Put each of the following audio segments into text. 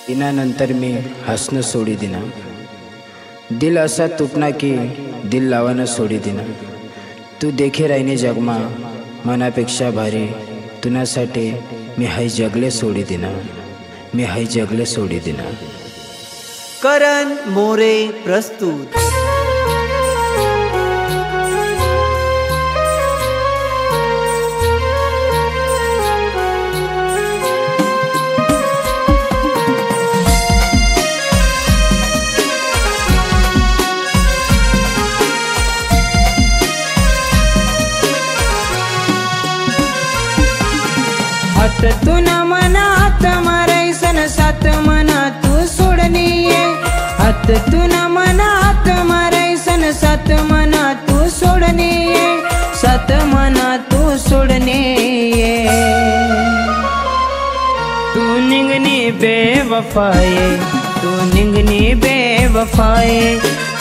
इनानंतर मी हसणं सोडी दिना, दिल असा तुटना की दिल लावानं सोडी दिना। तू देखे राहिने जगमा मनापेक्षा भारी, तुनासाठी मी हाय जगले सोडी दिना, मी हाय जगले सोडी दिना। करण मोरे प्रस्तुत। हात तुना मनात मारायसन सात मना तू सोडनीये, हात तुना मनात मारायसन सात मना तू सोडनीये, सात मना तू सोडनीये। तू निंगनी बेवफाये, तू निंगनी बेवफाये,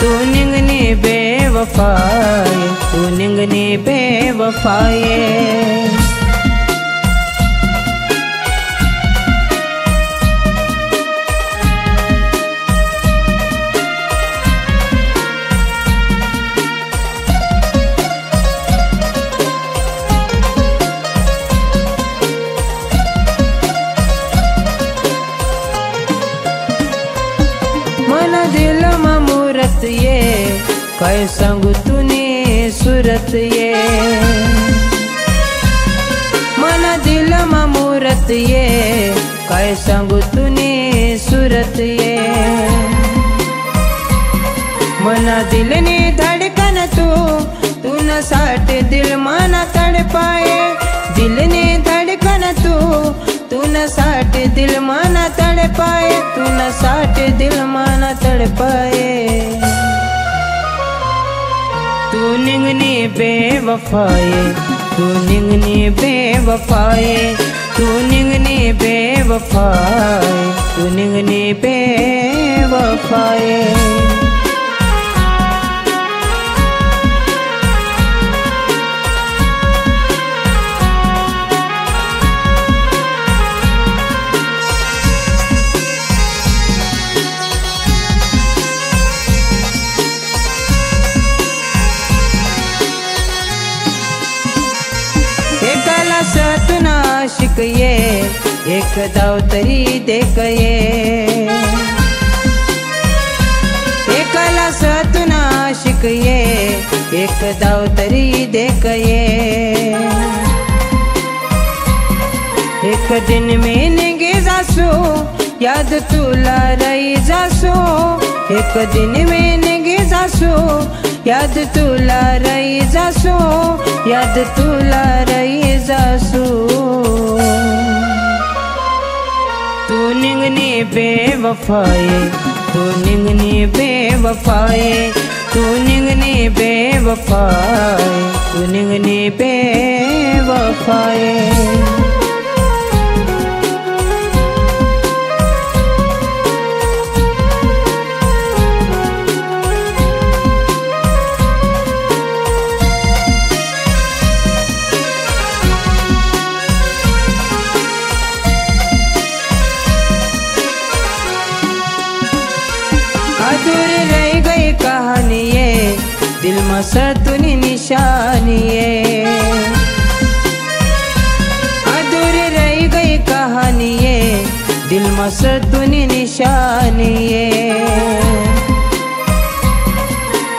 तू निंगनी बेवफाये, तू निंगनी बेवफाये। मन दिल मूरत ये काय सांगू तुने सुरत ये, मन दिल मूरत ये काय सांगू तुने सुरत ये। मना दिल ने धड़कन तू न साठ दिल माना तड़पाए, दिल ने धड़कन तू न साठ दिल माना तड़पाए, तू न साठ दिल माना तड़पाए। तू निंगनी बेवफाए, तू निंगनी बेवफाए, तू निंगनी बेवफाए, तू निंगनी बेवफाए। एकाला सतुना आशिक ये, एक दाव तरी देख ये। एकाला सतुना आशिक ये, एक दाव तरी देख ये। एक दिन में निगे जासो याद तुला रही जासो, एक दिन में निगे जासो याद तुला रही जासो, याद तुला रही जासो। तू निंगनी बेवफाए, तू निंगनी बेवफाए, तू निंगनी बेवफाए, तू निंगनी बेवफाए। अधूरी रह गई कहानी ये, दिल में सतुनी निशानी ये। अधूरी रह गई कहानी ये, दिल में सतुनी निशानी ये।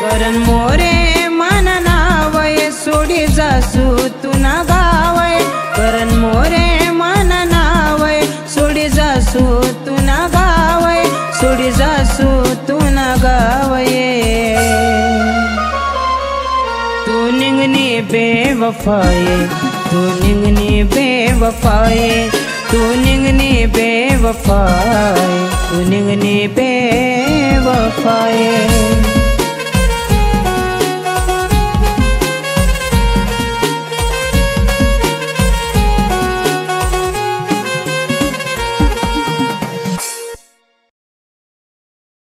करण मोरे मन नावय सोडी जासू तू ना गावय, करण मोरे मन नावय सोडी जासू तू ना गावय, सोडी जासू तू ना गावये। तू निंगनी बेवफाए, तू निंगनी बेवफाए, तू निंगनी बेवफाए, तू निंगनी बेवफाए।